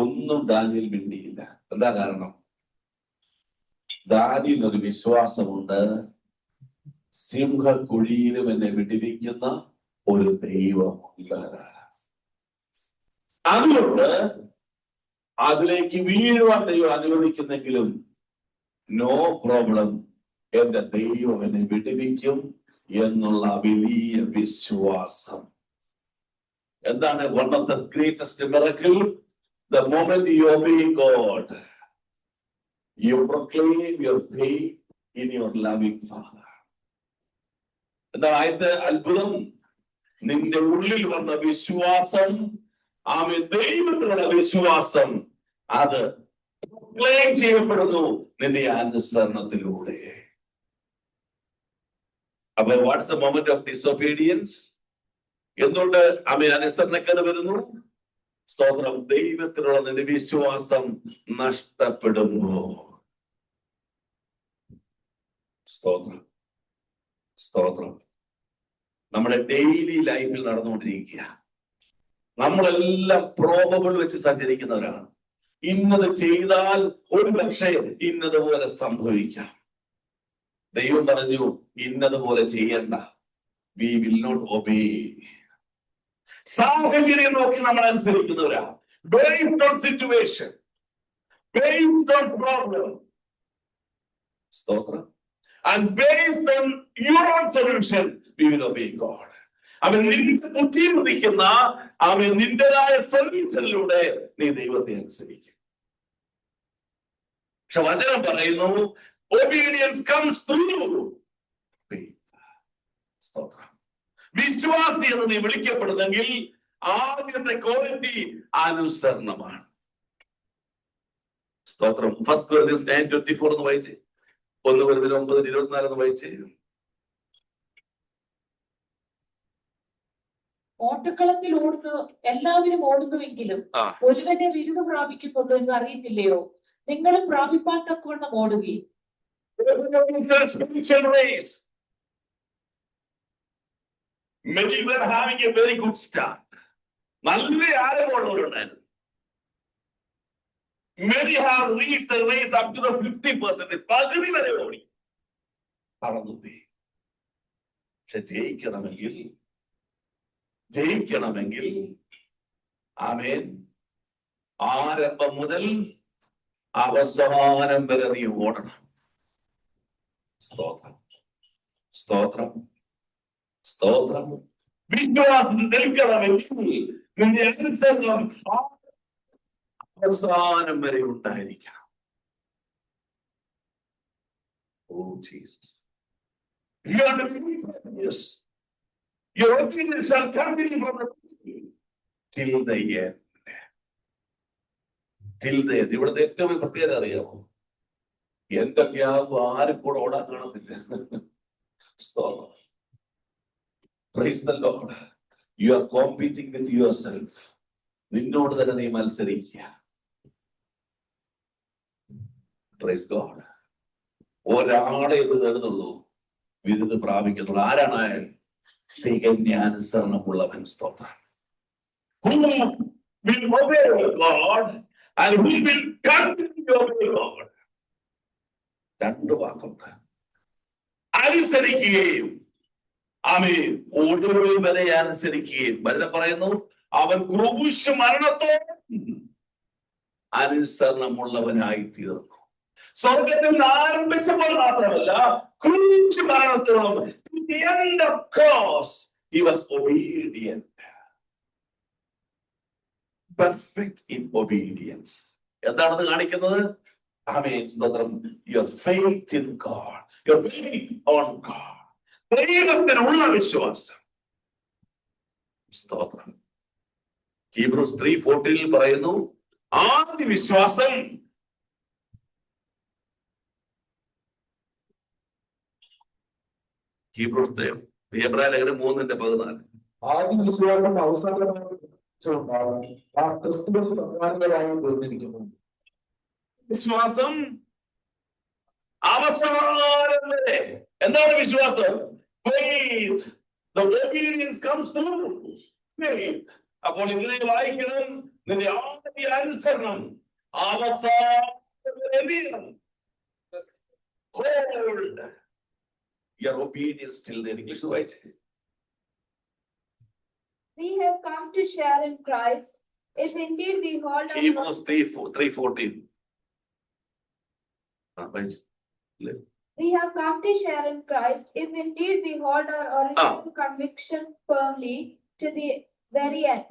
ഒന്നും ദാനിയേൽ മിണ്ടിയില്ല. എന്താ കാരണം? ദാനിയേലിന് ഒരു വിശ്വാസമുണ്ട്, സിംഹക്കുഴിയിലും എന്നെ വിടിവിക്കുന്ന ഒരു ദൈവമുണ്ട്. അതുകൊണ്ട് അതിലേക്ക് വീഴുവാൻ ദൈവം അനുവദിക്കുന്നെങ്കിലും നോ പ്രോബ്ലം, എന്റെ ദൈവം എന്നെ വിടുവിക്കും എന്നുള്ള വലിയ വിശ്വാസം. എന്താണ് one of the greatest miracle? The moment you obey God, you proclaim your faith in your loving Father. എന്താണ് ആദ്യത്തെ അത്ഭുതം? നിന്റെ ഉള്ളിൽ വന്ന വിശ്വാസം, ആമേൻ, ദൈവത്തിലുള്ള വിശ്വാസം, അത് proclaim ചെയ്യപ്പെടുന്നു നിന്റെ അനുസരണത്തിലൂടെ. അപ്പൊ what's a moment of disobedience? എന്തുകൊണ്ട് ആമേൻ അനുസരണക്കേട് വരുന്നു? സ്തോത്രം. ദൈവത്തിലുള്ള നിന്റെ വിശ്വാസം നഷ്ടപ്പെടുമ്പോ. സ്തോത്രം, സ്തോത്രം. നമ്മുടെ ഡെയിലി ലൈഫിൽ നടന്നുകൊണ്ടിരിക്കുക. നമ്മളെല്ലാം പ്രോബബിൾ വെച്ച് സഞ്ചരിക്കുന്നവരാണ്. ഇന്നത് ചെയ്താൽ ഒരു പക്ഷേ ഇന്നതുപോലെ സംഭവിക്കാം. ദൈവം പറഞ്ഞു ഇന്നതുപോലെ ചെയ്യണ്ട. We will not obey. സാഹചര്യം നോക്കി നമ്മൾ അനുസരിക്കുന്നവരാണ്. Based on situation, based on problem, സ്തോത്രം, and based on your own solution, we will obey God. അവൻ നിന്റെ ബുദ്ധിയിൽ ഉദിക്കുന്ന അവൻ നിന്റേതായ സൊല്യൂഷനിലൂടെ നീ ദൈവത്തെ അനുസരിക്കും. പക്ഷെ വചനം പറയുന്നു obedience comes through faith. സ്തോത്രം. വിശ്വാസി എന്ന് നീ വിളിക്കപ്പെടുന്നെങ്കിൽ ആദ്യത്തെ ക്വാളിറ്റി അനുസരണമാണ്. സ്തോത്രം. 1 Corinthians 9:24 എന്ന് വായിച്ചേ. 1 Corinthians 9:24 എന്ന് വായിച്ചേ. ഓട്ടക്കളത്തിൽ ഓടുന്നു എല്ലാവരും ഓടുന്നുവെങ്കിലും ഒരുവനെ വിരുദ് പ്രാപിക്കുന്നുള്ളൂ എന്ന് അറിയുന്നില്ലയോ? നിങ്ങളും പ്രാപിപ്പാൻ തക്കവണ്ണം ഓടുകയും. Many were having a very good start. നല്ല ആരവമുള്ളവരുണ്ടായിരുന്നു. Many have reached the race up to the 50%. പകുതി വരെ ഓടി കടന്നുപോയി. പക്ഷെ ജയിക്കണമെങ്കിൽ ആമേൻ, ആരംഭം മുതൽ അവസാനം വരെ നീ ഓടണം. സ്തോത്രം, സ്തോത്രം, സ്തോത്രം. വിശ്വാസം നിൽക്കണമെങ്കിൽ നിന്റെ അനുസരണം അവസാനം വരെ ഉണ്ടായിരിക്കണം. Oh Jesus. You are the yes. Your obedience shall continue from the beginning till the end. Till the end. ഇവിടുത്തെ ഏറ്റവും പ്രത്യേകത അറിയാമോ? എന്തൊക്കെയാകും ആരും കൂടെ ഓടാൻ കാണത്തില്ല. സ്തോത്രം. Praise the Lord. You are competing with yourself. നിന്നോട് തന്നെ നീ മത്സരിക്കുക. Praise God. ഒരാളെ ഇത് കരുതുള്ളൂ, വിരുദ് പ്രാപിക്കുന്നുള്ളൂ. ആരാണ് അയാൾ? തികഞ്ഞ അനുസരണമുള്ളവൻ. സ്തോത്രം. Who will obey God and who will continue to obey God? രണ്ട് വാക്കുണ്ട്. അനുസരിക്കുകയും ആമേൻ ഒടുവിൽ വരെ അനുസരിക്കുകയും. വചനം പറയുന്നു അവൻ ക്രൂശ് മരണത്തോളം അനുസരണമുള്ളവനായി തീർന്നു. സ്വർഗത്തിൽ നിന്ന് ആരംഭിച്ചപ്പോൾ മാത്രമല്ല, ക്രൂശ് മരണത്തോളം the end of course he was obedient. Perfect in obedience. എന്താണത് കാണിക്കുന്നത്? ആമേൻ, സ്തോത്രം. Your faith in God, your faith on God. ദൈവത്തിനുള്ള വിശ്വാസം. സ്തോത്രം. Hebrews 3:14 പറയുന്നു ആദ്യ വിശ്വാസം ഹെബ്രായ ലേഖനം 3:14. ആദ്യ വിശ്വാസം അവസാനമായി ആ ക്രിസ്തുവിൽ പ്രധാനങ്ങളായി തീർന്നിരിക്കുന്നു. വിശ്വാസം അവസാനം വരെ. എന്താണ് വിശ്വാസം? Faith. The obedience comes through faith. അപ്പോൾ ഇങ്ങനെ വായിക്കണം, നിന്റെ ആദ്യ അനുസരണം അവസാനം വരെ വീഴണം. Hold your obedience till the English വായിച്ചേ. We have come to share in Christ, if indeed we hold our Hebrews 3:14. We have come to share in Christ, if indeed we hold our original conviction firmly to the very end.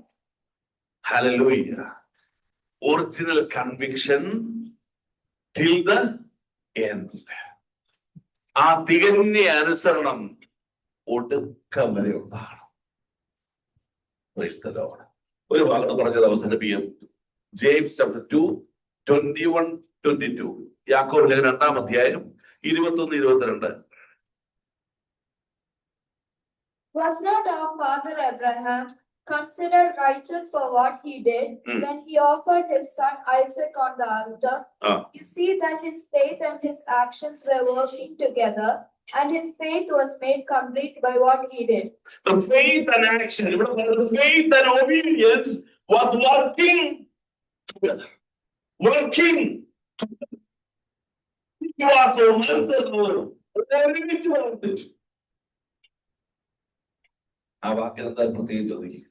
Hallelujah. Original conviction till the end. ആ തികഞ്ഞ അനുസരണം ഒടുക്കം വരെ ഉണ്ടാകണം. Praise the Lord. ഒരു വാക്ക് പറഞ്ഞത് അവസാനിപ്പിക്കും. James chapter 2:21-22. യാക്കോബ് ലേഖനം 2-ാം അധ്യായം 21-22. Was not our father Abraham considered righteous for what he did when he offered his son Isaac on the altar? You see that his faith and his actions were working together, and his faith was made complete by what he did. The faith and action, the faith and obedience was working together. Working together. ആ വാക്കിൽ എന്താ പ്രത്യേകം ചോദിക്കും?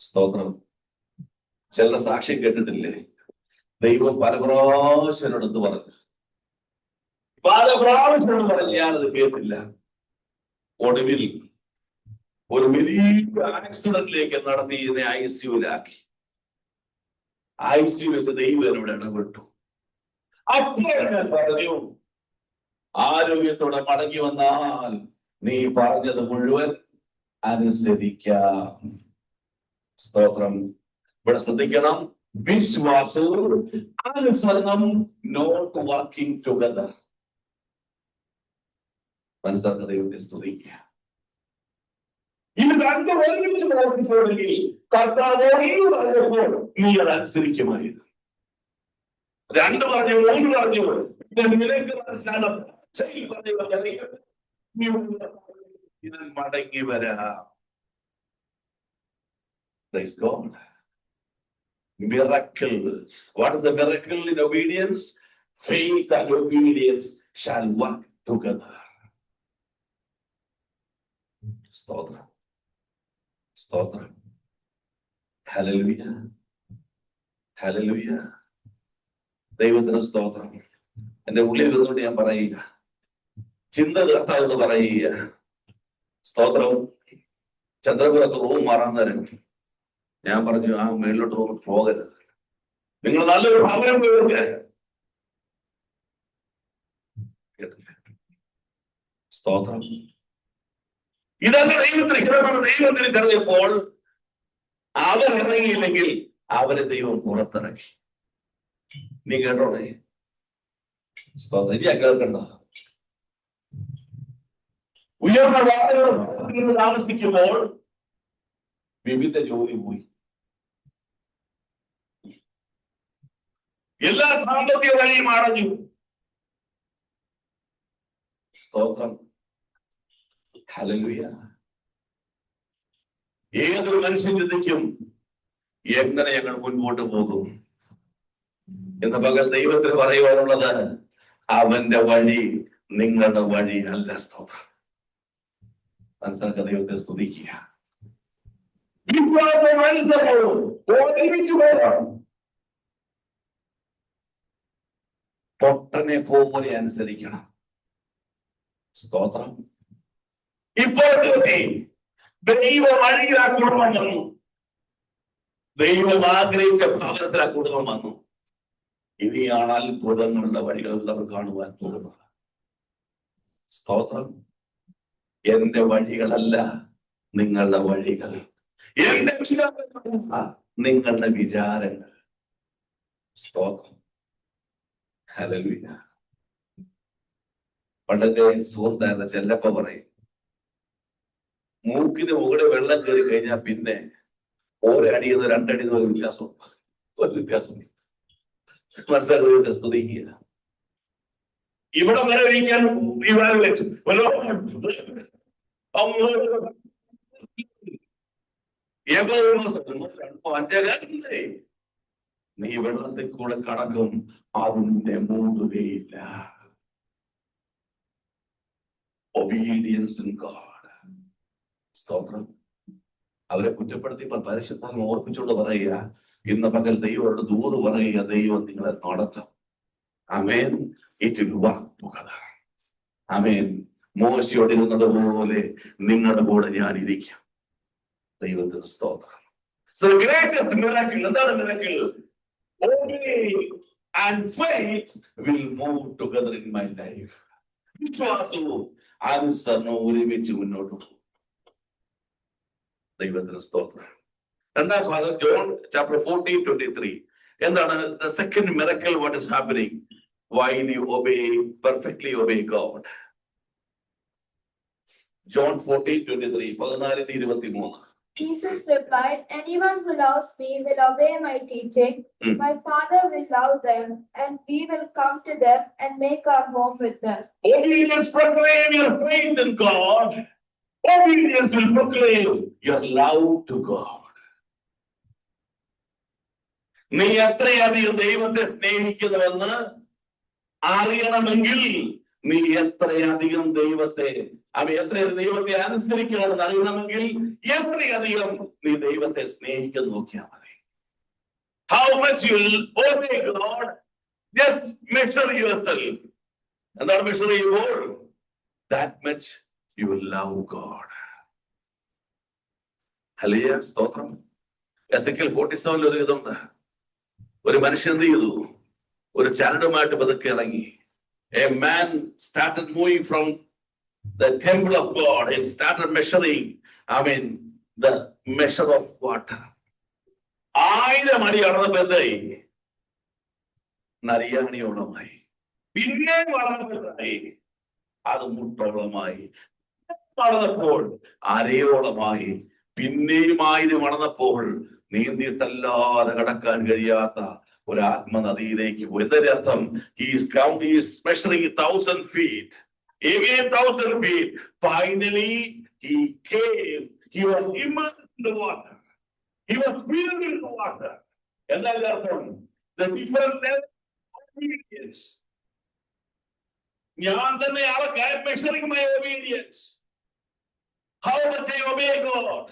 സ്തോത്രം. ചില സാക്ഷ്യം കേട്ടിട്ടില്ലേ? ദൈവം പല പ്രാവശ്യനോടൊന്ന് പറഞ്ഞു, പല പ്രാവശ്യം പറഞ്ഞ് ഞാനത് കേട്ടില്ല. ഒടുവിൽ ഒരു വലിയ ആക്സിഡന്റിലേക്ക് നടത്തി ഇതിനെ ICUലാക്കി. ICU വെച്ച് ദൈവം എന്നോട് ഇടപെട്ടു. അപ്പോൾ ഞാൻ പറഞ്ഞു, ആരോഗ്യത്തോടെ മടങ്ങി വന്നാൽ നീ പറഞ്ഞത് മുഴുവൻ അനുസരിക്കാം. സ്തോത്രം. ഇവിടെ ശ്രദ്ധിക്കണം, വിശ്വാസവും അനുസരണം നോട്ട് വർക്കിംഗ് ടുഗദർ. മനസ്സിലാക്കുന്ന ദൈവത്തെ സ്തുതിക്കുക. ഇത് രണ്ടും ഒരുമിച്ച് പ്രവർത്തിച്ചെങ്കിൽ കർത്താവോട് പറഞ്ഞപ്പോൾ നീ അത് അനുസരിക്കുമായിരുന്നു. 2 പറഞ്ഞു, 3 പറഞ്ഞു, നിനക്ക് മനസ്സിലാകും മടങ്ങി വരാം. Praise God. Miracles. What is the miracle in obedience? Faith and obedience shall work together. സ്തോത്രം, സ്തോത്രം. Hallelujah, hallelujah. ദൈവത്തിന് സ്തോത്രം. എന്റെ ഉള്ളിൽ നിന്നുകൊണ്ട് ഞാൻ പറയുക, ചിന്ത കർത്താവെന്ന് പറയുക. സ്തോത്രം. ചന്ദ്രപുരത്ത് റൂം മാറാൻ നേരം ഞാൻ പറഞ്ഞു, ആ മേളിലോട്ട് റൂം പോകരുത്, നിങ്ങൾ നല്ലൊരു ഭവനം പോയി. സ്തോത്രം. ഇതല്ല ദൈവത്തിന് ദൈവം തിരിച്ചറിഞ്ഞപ്പോൾ അവർ ഇറങ്ങിയില്ലെങ്കിൽ അവരെ ദൈവം പുറത്തിറക്കി. നീ കേട്ടോണേ. സ്തോത്രം. ഇനി കേൾക്കണ്ട. ഉയർന്ന വാദങ്ങൾ താമസിക്കുമ്പോൾ വിവിധ ജോലി പോയി. എല്ലാ സാമ്പത്തിക വഴിയും അടഞ്ഞു. സ്തോത്രം. ഹല്ലേലൂയ. ഏതൊരു മനുഷ്യൻ ചിന്തിക്കും, എങ്ങനെ ഞങ്ങൾ മുൻപോട്ട് പോകും എന്ന് പകൽ ദൈവത്തിന് പറയുവാനുള്ളത്, അവന്റെ വഴി നിങ്ങളുടെ വഴി അല്ല. സ്തോത്രം. മനസ്സിലാക്കുക. ദൈവത്തെ സ്തുതിക്കുക. പൊട്ടനെ പോലെ അനുസരിക്കണം. സ്തോത്രം. ഇപ്പോൾ ദൈവ വഴിയിൽ ആ കുടുംബം വന്നു. ദൈവം ആഗ്രഹിച്ച ഭവനത്തിൽ ആ കുടുംബം വന്നു. ഇനിയാണ് അത്ഭുതങ്ങളുടെ വഴികൾ അവർ കാണുവാൻ പോകുന്നത്. സ്തോത്രം. എന്റെ വഴികളല്ല നിങ്ങളുടെ വഴികൾ, എന്റെ വിചാരങ്ങളല്ല നിങ്ങളുടെ വിചാരങ്ങൾ. സ്തോത്രം. ഹല്ലേലൂയ. പണ്ടത്തെ സുഹൃത്തായിരുന്ന ചെല്ലപ്പ പറയും, മൂക്കിന് മുകളിൽ വെള്ളം കയറി കഴിഞ്ഞാൽ പിന്നെ ഒരടിയെന്ന് രണ്ടടിയെന്ന് ഒരു വ്യത്യാസം മനസ്സിലാക്കുക. സ്തുതിക്കുക. ഇവിടെ വരെ ഇരിക്കാൻ നീ വെള്ളത്തിൽ കൂടെ കടക്കും, അത് നിന്നെ മൂടുകയില്ല. Obedience in God. സ്തോത്രം. അവരെ കുറ്റപ്പെടുത്തി പരിശുദ്ധാത്മ ഓർപ്പിച്ചുകൊണ്ട് പറയുക, ഇന്ന് പകൽ ദൈവത്തോട് ദൂത് പറയുക, ദൈവം നിങ്ങളെ നടത്തും. ആമേൻ. It will work together. ആമേൻ. മോശയോട് ഇരുന്നത് പോലെ നിങ്ങളുടെ കൂടെ ഞാൻ ഇരിക്കും. ദൈവത്തിന് സ്തോത്രം. So the greatest miracle, എന്താണ് miracle? Obedience and faith will move together in my life. വിശ്വാസവും അനുസരണവും ഒരുമിച്ച് മുന്നോട്ട് പോകും. ദൈവത്തിന് സ്തോത്രം. രണ്ടാം ഭാഗം ജോൺ ചാപ്റ്റർ 14:23. എന്താണ് the second miracle? What is happening while you perfectly obey God? John 14:23. 14:23. Jesus replied, anyone who loves me will obey my teaching. My Father will love them, and we will come to them and make our home with them. Obedience proclaim your faith in God. Obedience will proclaim your love to God. നീ എത്രയധികം ദൈവത്തെ സ്നേഹിക്കുന്നുവെന്ന് അറിയണമെങ്കിൽ നീ എത്രയധികം ദൈവത്തെ ദൈവത്തെ അനുസരിക്കണമെന്ന് അറിയണമെങ്കിൽ എത്രയധികം നീ ദൈവത്തെ സ്നേഹിക്കുന്നു നോക്കിയാൽ മതി. How much you will obey God, just measure yourself. എന്താണ് മെഷർ ചെയ്യുമ്പോൾ? That much you will love God. Hallelujah, സ്തോത്രം. എസെക്കിയേൽ 47 ഒരു ഇതുണ്ട്. ഒരു മനുഷ്യൻ എന്ത് ചെയ്തു? ഒരു ചരടുമായിട്ട് പതുക്കെ ഇറങ്ങി. A man started moving from the temple of God and started measuring, the measure of water. 1000 അടി കടന്നപ്പോ എന്തായി? നരിയാണിയോളമായി. പിന്നെ വളർന്നപ്പോഴായി അത് മുട്ടോളമായി. വളർന്നപ്പോൾ അരയോളമായി. പിന്നെയും 1000 വളർന്നപ്പോൾ നീന്തിയിട്ടല്ലാതെ കടക്കാൻ കഴിയാത്ത ഒരു ആത്മനദിയിലേക്ക് പോയി. എന്തിന്റെ അർത്ഥം? He is measuring 1000 feet. Again 1000 feet. Finally he came. He was immersed in the water. He was filled in the water. എന്താണ് അർത്ഥം? The different level of obedience. ഞാൻ തന്നെ I am measuring my obedience. How much I obey God.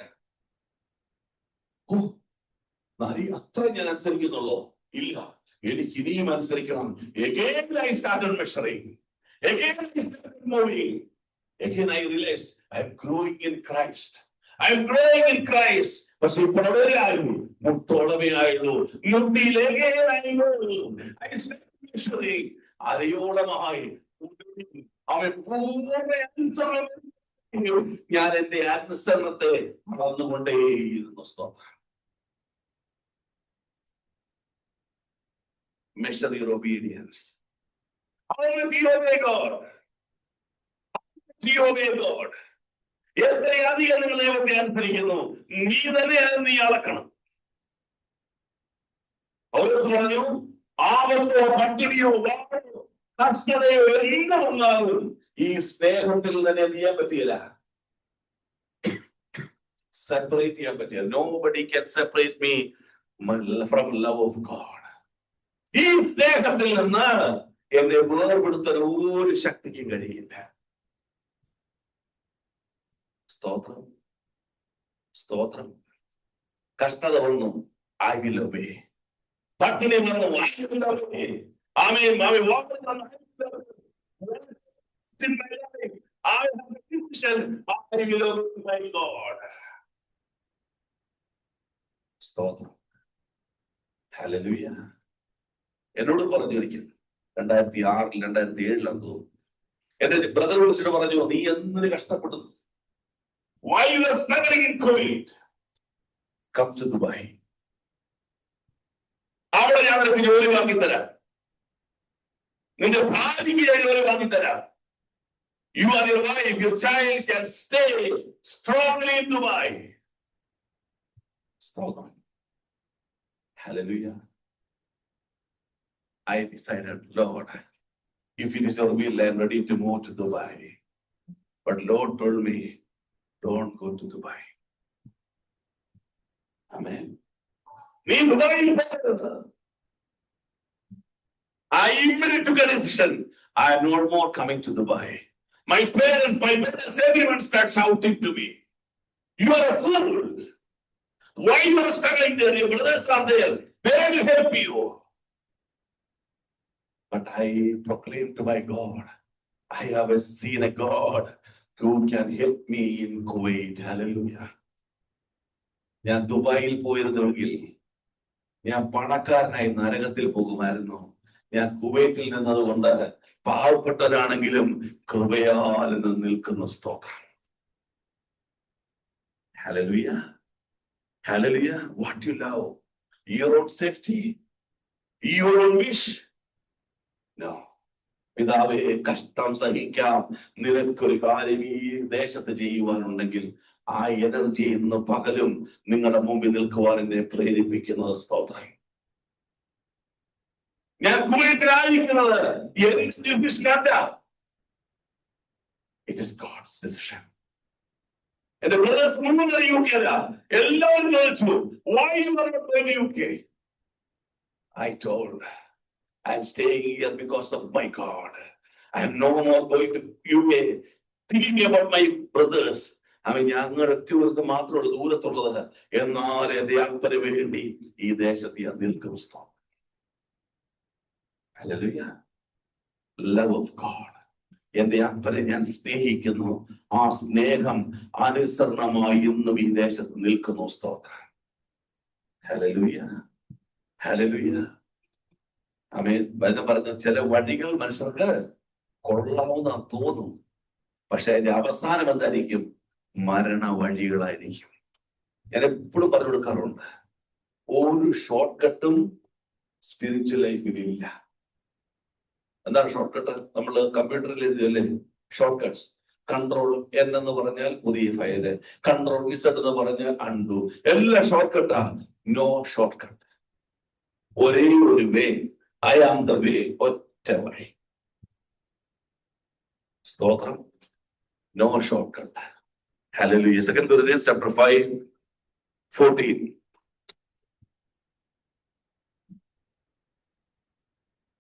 നരി അത്ര ഞാൻ അനുസരിക്കുന്നുള്ളൂ? ഇല്ല, എനിക്ക് ഇനിയും അനുസരിക്കണം. Again I started measuring. Again I started moving. Again I realized I am growing in Christ. I am growing in Christ. പക്ഷെ ഇപ്പോൾ എവിടെയായിരുന്നു? മുട്ടോളമേ ആയിരുന്നു. അരയോളമായി അവൻ പൂർണ്ണ അനുസരണം. ഞാൻ എന്റെ അനുസരണത്തെ വളർന്നുകൊണ്ടേയിരുന്നു. സ്തോത്രം. Measure your obedience. How much you obey God? How much you obey God? എത്രയധികം നിങ്ങൾ ദൈവത്തെ അനുസരിക്കുന്നു, നീ തന്നെ നീ അളക്കണം. പൗലോസ് പറഞ്ഞു, ആപത്തോ പട്ടിണിയോ വാഴയോ കഷ്ടതയോ എല്ലാം വന്നാലും ഈ സ്നേഹത്തിൽ തന്നെ ചെയ്യാൻ പറ്റിയില്ല, സെപ്പറേറ്റ് ചെയ്യാൻ പറ്റില്ല. Nobody can separate me from love of God. ഈ സ്നേഹത്തിൽ നിന്ന് എന്നെ വേർപെടുത്താൻ ഒരു ശക്തിക്കും കഴിയില്ല. സ്തോത്രം, സ്തോത്രം. കഷ്ടത വന്നു, I will obey. പട്ടിണി വന്നു, I will obey. Amen. I have a decision. I will obey my God. സ്തോത്രം. ഹല്ലേലൂയ. എന്നോട് പറഞ്ഞു ഒരിക്കൽ 2006 2007 എന്തോ എന്റെ ബ്രദർ വിളിച്ചിട്ട് പറഞ്ഞു, നീ എന്തിന് കഷ്ടപ്പെടുന്നു? Why you are struggling in Kuwait? Come to Dubai. അവിടെ ഞാൻ നിനക്ക് ജോലി വാങ്ങിത്തരാം, നിന്റെ ഭാര്യയ്ക്ക് ഞാൻ ജോലി വാങ്ങിത്തരാം. You and your wife, your child can stay strongly in Dubai. Strong. Hallelujah. I decided, Lord, if it is your will, I am ready to move to Dubai. But Lord told me, don't go to Dubai. Amen. Me Dubai. I immediately took a decision. I am no more coming to Dubai. My parents, my brothers, everyone starts shouting to me, you are a fool. Why you are struggling there? Your brothers are there. They will help you. But I proclaim to my God, I have seen a God who can help me in Kuwait. Hallelujah. ഞാൻ ദുബായിൽ പോയിരുന്നുവെങ്കിൽ ഞാൻ പണക്കാരനായി നരകത്തിൽ പോകുമായിരുന്നു. ഞാൻ കുവൈറ്റിൽ നിന്നതുകൊണ്ട് പാവപ്പെട്ടവരാണെങ്കിലും കൃപയാൽ നിന്ന് നിൽക്കുന്ന സ്തോത്രം. Hallelujah. Hallelujah. What you love? Your own safety? Your own wish? No. പിതാവേ, കഷ്ടം സഹിക്കാം, നിനക്കൊരു കാര്യം ഈ ദേശത്ത് ചെയ്യുവാനുണ്ടെങ്കിൽ ആ എനർജി ഇന്ന് പകലും നിങ്ങളുടെ മുമ്പിൽ നിൽക്കുവാൻ എന്നെ പ്രേരിപ്പിക്കുന്നത് സ്തോത്രം. ഞാൻ കുവൈറ്റിലായിരിക്കുന്നത് ഇറ്റ് ഇസ് ഗോഡ്സ് ഡിസിഷൻ. എന്റെ ബ്രദേഴ്സ് മുഴുവൻ UK അല്ല, എല്ലാവരും ചോദിച്ചു, why you are not going to UK? I told, I am staying here because of my God. I am no more going to UK thinking about my brothers. ഞങ്ങളുടെ ഒറ്റ മാത്രമുള്ള ദൂരത്തുള്ളത്, എന്നാൽ എന്റെ അപ്പന് വേണ്ടി ഈ ദേശത്ത് ഞാൻ നിൽക്കും. Hallelujah. Love of God. എന്റെ അപ്പനെ ഞാൻ സ്നേഹിക്കുന്നു. ആ സ്നേഹം അനുസരണമായി ഇന്നും ഈ ദേശത്ത് നിൽക്കുന്നു. സ്തോത്രം. Hallelujah. Hallelujah. ആമേൻ. വചനം പറഞ്ഞ ചില വഴികൾ മനുഷ്യർക്ക് കൊള്ളാവുന്ന തോന്നും, പക്ഷെ അതിന്റെ അവസാനം എന്തായിരിക്കും? മരണ വഴികളായിരിക്കും. ഞാൻ എപ്പോഴും പറഞ്ഞു കൊടുക്കാറുണ്ട്, ഒരു ഷോർട്ട് കട്ടും സ്പിരിച്വൽ ലൈഫിൽ ഇല്ല. എന്താണ് ഷോർട്ട് കട്ട്? നമ്മൾ കമ്പ്യൂട്ടറിൽ എഴുതിയല്ലേ ഷോർട്ട് കട്ട്സ്. കൺട്രോൾ N എന്ന് പറഞ്ഞാൽ പുതിയ ഫയല്, കൺട്രോൾ Z എന്ന് പറഞ്ഞാൽ അൺഡു. എല്ലാം ഷോർട്ട് കട്ടാ. No short cut. ഒരേ ഒരു വേ. I am the way. ഒറ്റ വഴി. സ്തോത്രം. No short cut. Hallelujah. 2 Corinthians chapter 5:14.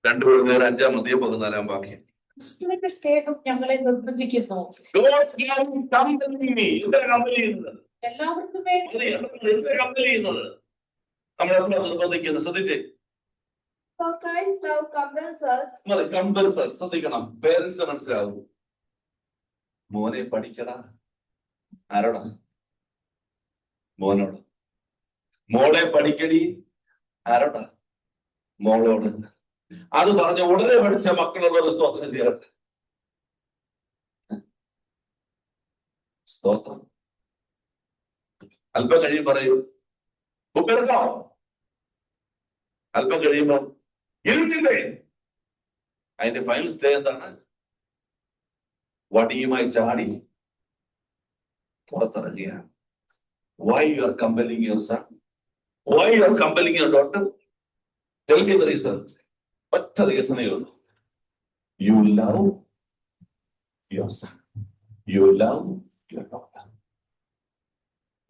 രണ്ടുപേരും 5-ാം അധ്യായം 14-ാം വാക്യം. ക്രിസ്തുവിന്റെ സ്നേഹം ഞങ്ങളെ നിർബന്ധിക്കുന്നു. എല്ലാവർക്കും വേണ്ടി നമ്മളെ നിർബന്ധിക്കുന്നു. ശ്രദ്ധിച്ചേ. For Christ's love compels us. ശ്രദ്ധിക്കണം. പേരൻസ് മനസ്സിലാവും. മോനെ പഠിക്കടാ. ആരോടാ? മോനോട്. മോളെ പഠിക്കടി. ആരോടാ? മോളോട്. അത് പറഞ്ഞ ഉടനെ പഠിച്ച മക്കളുള്ള സ്തോത്രം ചെയ്യട്ടെ. സ്തോത്രം. അല്പം കഴിയുമ്പോൾ പറയും ബുക്കെടുക്കോ. അല്പം കഴിയുമ്പോൾ ഇരുന്നില്ലേ. അതിന്റെ ഫൈനൽ സ്റ്റേ എന്താണ്? വടിയുമായി ചാടി പുറത്തിറങ്ങിയ. Why you are compelling your son? Why you are compelling your daughter? Tell me the reason. ഒറ്റ റീസണേ ഉള്ളൂ. You love your son. You love your daughter.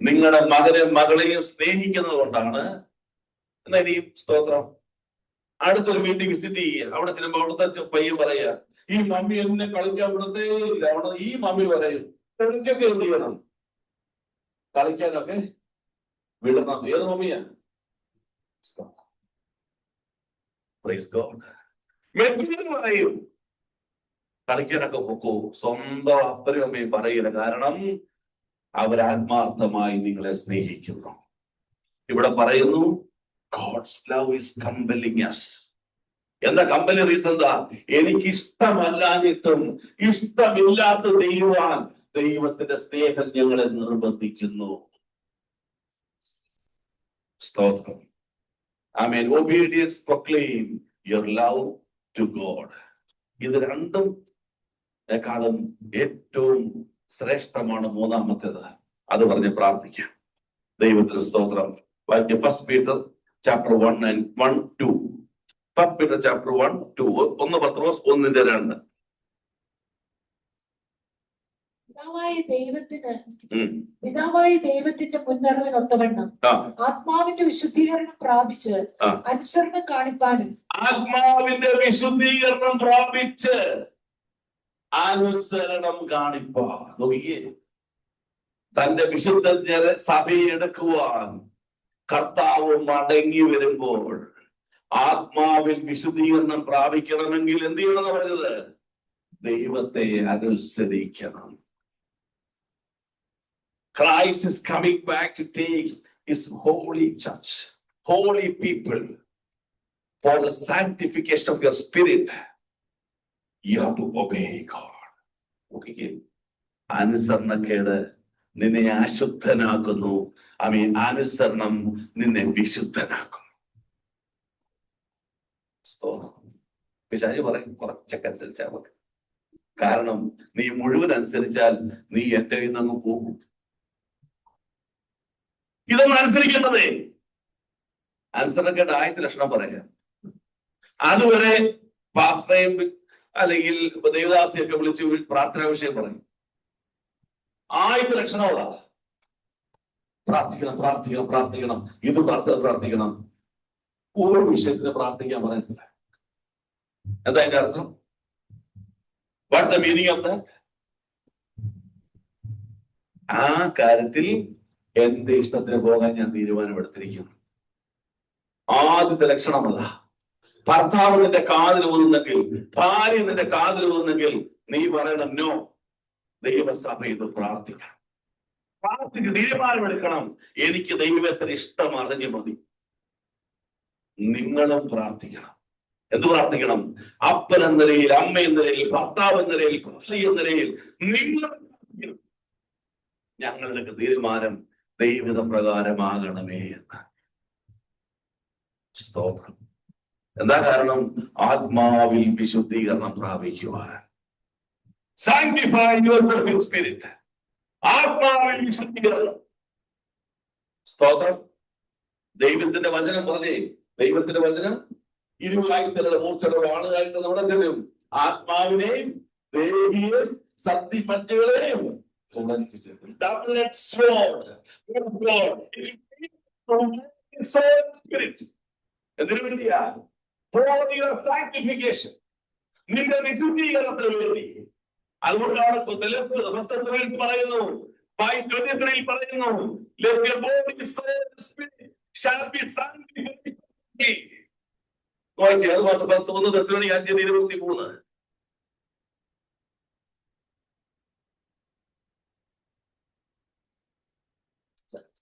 നിങ്ങളുടെ മകനെയും മകളെയും സ്നേഹിക്കുന്നത് കൊണ്ടാണ്. എന്നാ ഇനിയും സ്തോത്രം. അടുത്തൊരു വീട്ടിൽ വിസിറ്റ് ചെയ്യുക. അവിടെ ചെല്ലുമ്പോൾ അവിടുത്തെ പയ്യൻ പറയുക, ഈ മമ്മി എന്നെ കളിക്കാൻ വിടത്തേ ഇല്ല. അവിടെ ഈ മമ്മി പറയും, കളിക്കൊക്കെ എന്ത് ചെയ്യണം? കളിക്കാനൊക്കെ വിടണം. ഏത് മമ്മിയാ? Praise God. പറയും കളിക്കാനൊക്കെ പൊക്കോ. സ്വന്തം അപ്പനും അമ്മയും പറയില്ല. കാരണം അവരാത്മാർത്ഥമായി നിങ്ങളെ സ്നേഹിക്കുന്നു. ഇവിടെ പറയുന്നു God's love is compelling us. എന്താ കമ്പലിംഗ് റീസൺ? എന്താ? എനിക്ക് ഇഷ്ടമല്ലാഞ്ഞിട്ടും ഇഷ്ടമില്ലാത്ത ദൈവം, ദൈവത്തിന്റെ സ്നേഹം ഞങ്ങളെ നിർബന്ധിക്കുന്നു. സ്തോത്രം. Amen. Obedience proclaim your love to God. ഇത് രണ്ടും േക്കാളും ഏറ്റവും ശ്രേഷ്ഠമാണ് മൂന്നാമത്തേത്. അത് പറഞ്ഞ് പ്രാർത്ഥിക്കാം. ദൈവത്തിന് സ്തോത്രം. First Peter chapter 1:1-2. First Peter chapter 1:2. 1 പത്രോസ് 1:2. പിതാവായ ദൈവത്തിന്റെ മുന്നറിവിനൊത്തവണ്ണം ആത്മാവിന്റെ വിശുദ്ധീകരണം പ്രാപിച്ച് അനുസരണം കാണിപ്പാനും ആത്മാവിന്റെ വിശുദ്ധീകരണം പ്രാപിച്ച് അനുസരണം കാണിപ്പാൻ. നോക്കിയേ, തന്റെ വിശുദ്ധ സഭയെ എടുക്കുവാൻ കർത്താവ് മടങ്ങി വരുമ്പോൾ ആത്മാവിൽ വിശുദ്ധീകരണം പ്രാപിക്കണമെങ്കിൽ എന്ത് ചെയ്യണമെന്ന് പറഞ്ഞത്? ദൈവത്തെ അനുസരിക്കണം. Christ is coming back to take his holy church, holy people, for the sanctification of your spirit. You have to obey God. Okay. അനുസരണക്കേട് നിന്നെ അശുദ്ധനാക്കുന്നു. അനുസരണം നിന്നെ വിശുദ്ധനാക്കുന്നു. പിശാച് പറയും കുറച്ചൊക്കെ അനുസരിച്ചാൽ മതി. കാരണം നീ മുഴുവൻ അനുസരിച്ചാൽ നീ എന്റെ കയ്യിൽ നിന്ന് പോകും. ഇതൊന്നും അനുസരിക്കേണ്ടതേ. അനുസരണക്കേണ്ട 1000 ലക്ഷണം പറയാം. അതുവരെ പാസ്റ്ററേയും അല്ലെങ്കിൽ ദേവദാസിയൊക്കെ വിളിച്ച് പ്രാർത്ഥനാ വിഷയം പറയും. 1000 ലക്ഷണമുള്ള പ്രാർത്ഥിക്കണം, പ്രാർത്ഥിക്കണം, പ്രാർത്ഥിക്കണം, ഇത് പ്രാർത്ഥിക്കണം. ഒരു വിഷയത്തിന് പ്രാർത്ഥിക്കാൻ പറയത്തില്ല. എന്താ അതിന്റെ അർത്ഥം? What's the meaning of that? ആ കാര്യത്തിൽ എന്റെ ഇഷ്ടത്തിന് പോകാൻ ഞാൻ തീരുമാനമെടുത്തിരിക്കുന്നു. ആദ്യത്തെ ലക്ഷണമല്ല. ഭർത്താവ് നിന്റെ കാതിൽ ഊതുന്നെങ്കിൽ, ഭാര്യ നിന്റെ കാതിൽ ഊതുന്നെങ്കിൽ നീ പറയണം നോ. ദൈവസഭ ഇത് പ്രാർത്ഥിക്കണം. പ്രാർത്ഥിക്ക് തീരുമാനമെടുക്കണം. എനിക്ക് ദൈവത്തിന് ഇഷ്ടം അറിഞ്ഞു മതി. നിങ്ങളും പ്രാർത്ഥിക്കണം. എന്ത് പ്രാർത്ഥിക്കണം? അപ്പൻ എന്ന നിലയിൽ, അമ്മ എന്ന നിലയിൽ, ഭർത്താവ് എന്ന നിലയിൽ, ഭാര്യ എന്ന നിലയിൽ നിങ്ങൾ ഞങ്ങളുടെ തീരുമാനം ദൈവത പ്രകാരമാകണമേ എന്ന്. സ്തോത്രം. എന്താ കാരണം? ആത്മാവിൽ വിശുദ്ധീകരണം പ്രാപിക്കുവാൻ. Sanctify yourself in spirit. ആത്മാവിൽ വിശുദ്ധീകരണം. സ്തോത്രം. ദൈവത്തിന്റെ വചനം പറഞ്ഞേ, ദൈവത്തിന്റെ വചനം ഇരുവായുധങ്ങളുടെ മൂർച്ചയുടെ ആളുകളായിട്ട് നമ്മുടെ ചെല്ലും. ആത്മാവിനെയും ദേഹിയെയും സത്യപറ്റുകളെയും തുളച്ചു ചെല്ലും. Double-edged sword of God. എന്തിനു വേണ്ടിയാ? For your sanctification. നിന്റെ വിശുദ്ധീകരണത്തിന് വേണ്ടി. അതുകൊണ്ടാണ് പറയുന്നു, 5:23 പറയുന്നു, let your body, soul, spirit shall be sanctified. അത് മാത്രം 1 Thessalonians 5:23.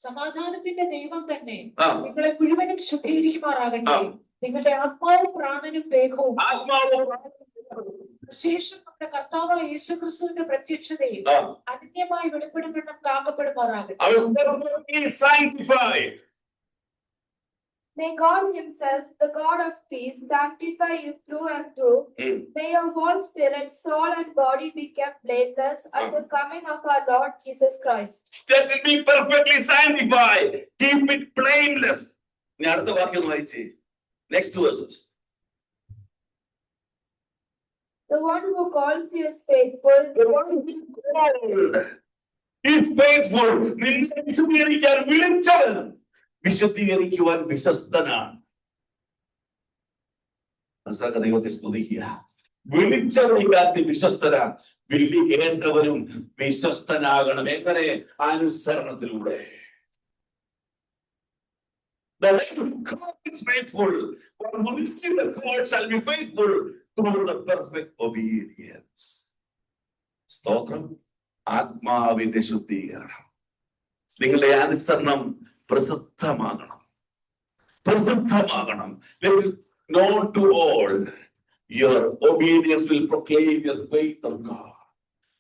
സമാധാനത്തിന്റെ ദൈവം തന്നെ നിങ്ങളെ മുഴുവനും ശുദ്ധീകരിക്കുമാറാകട്ടെ. നിങ്ങളുടെ ആത്മാവും പ്രാണനും ദേഹവും ശേഷം നമ്മുടെ കർത്താവായ യേശുക്രിസ്തുവിന്റെ പ്രത്യക്ഷതയിൽ അനന്യമായി വെളിപ്പെടുമെന്നും കാക്കപ്പെടുമാറാകട്ടെ. May God himself, the God of peace, sanctify you through and through. May your whole spirit, soul and body be kept blameless at the coming of our Lord Jesus Christ. Let it be perfectly sanctified. Keep it blameless. ഇനി അടുത്ത വാക്യം വായിച്ചേ. Next verses. The one who calls you is faithful. The one who called is faithful. നിന്നെ വിശുദ്ധീകരിക്കാൻ വിളിച്ചവൻ വിശുദ്ധീകരിക്കുവാൻ വിശ്വസ്തനാണ്. ദൈവത്തെ സ്തുതിക്കുക. വിളിച്ചവരിക്കാത്തി വിശ്വസ്തനാണ്. വിളിക്കേണ്ടവനും വിശ്വസ്തനാകണം. എങ്ങനെ? അനുസരണത്തിലൂടെ. The God is faithful. One who receives the call shall be faithful through the perfect obedience. സ്തോത്രം. ആത്മാവിന്റെ ശുദ്ധീകരണം. നിങ്ങളുടെ അനുസരണം പ്രസിദ്ധമാകണം. പ്രസിദ്ധമാകണം. Known to all, your obedience will proclaim your faith of God.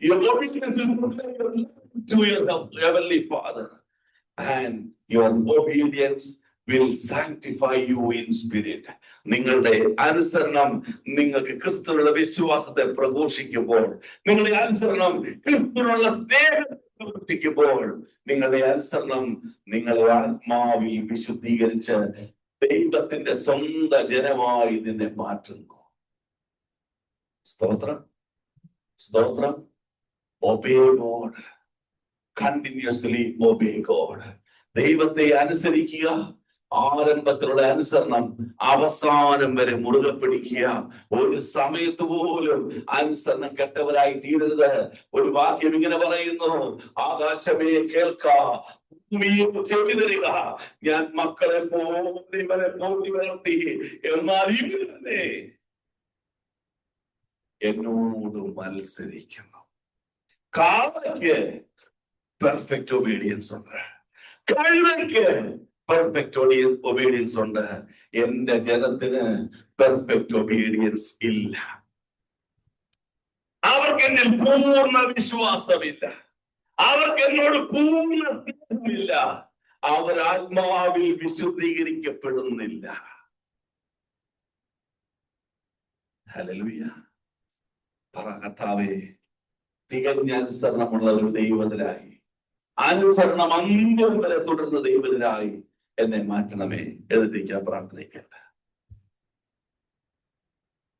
Your obedience will proclaim your love to your heavenly Father. And your obedience will sanctify you in spirit. നിങ്ങളുടെ അനുസരണം നിങ്ങൾക്ക് ക്രിസ്തുവിനുള്ള വിശ്വാസത്തെ പ്രഘോഷിക്കുമ്പോൾ, നിങ്ങളുടെ അനുസരണം ക്രിസ്തുവിനുള്ള സ്നേഹത്തെ പ്രഘോഷിക്കുമ്പോൾ, നിങ്ങളുടെ അനുസരണം നിങ്ങളെ ആത്മാവിൽ വിശുദ്ധീകരിച്ച് ദൈവത്തിന്റെ സ്വന്തം ജനമായി നിന്നെ മാറ്റുന്നു. സ്തോത്രം, സ്തോത്രം. Obey God. Continuously obey God. ദൈവത്തെ അനുസരിക്കുക. ആരംഭത്തിലുള്ള അനുസരണം അവസാനം വരെ മുറുകെ പിടിക്കുക. ഒരു സമയത്ത് പോലും അനുസരണം കെട്ടവരായി തീരരുത്. ഒരു വാക്യം ഇങ്ങനെ പറയുന്നു, ആകാശമേ കേൾക്ക, ഭൂമിയെ ചെവി തരിക, ഞാൻ മക്കളെ പോലെ ഇവരെ പോറ്റി വളർത്തി, എന്നാൽ ഇവരെ എന്നോട് മത്സരിക്കുന്നു. കാളയ്ക്ക് പെർഫെക്റ്റ് ഒബീഡിയൻസ് ഉണ്ട്, കഴുതയ്ക്ക് പെർഫെക്റ്റ് ഒബീഡിയൻസ് ഉണ്ട്. എന്റെ ജനത്തിന് പെർഫെക്റ്റ് ഒബീഡിയൻസ് ഇല്ല. അവർക്ക് എന്നിൽ പൂർണ്ണ വിശ്വാസമില്ല, അവർക്ക് എന്നോട് പൂർണ്ണ സ്നേഹമില്ല, അവർ ആത്മാവിൽ വിശുദ്ധീകരിക്കപ്പെടുന്നില്ല. ഹല്ലേലൂയ. പറ, കർത്താവേ, തികഞ്ഞ അനുസരണമുള്ള ഒരു ദൈവത്തിനായി, അനുസരണം അന്ത്യം വരെ തുടർന്ന ദൈവത്തിനായി എന്നെ മാറ്റണമേ. എഴുതിക്കാൻ പ്രാർത്ഥിക്കാം.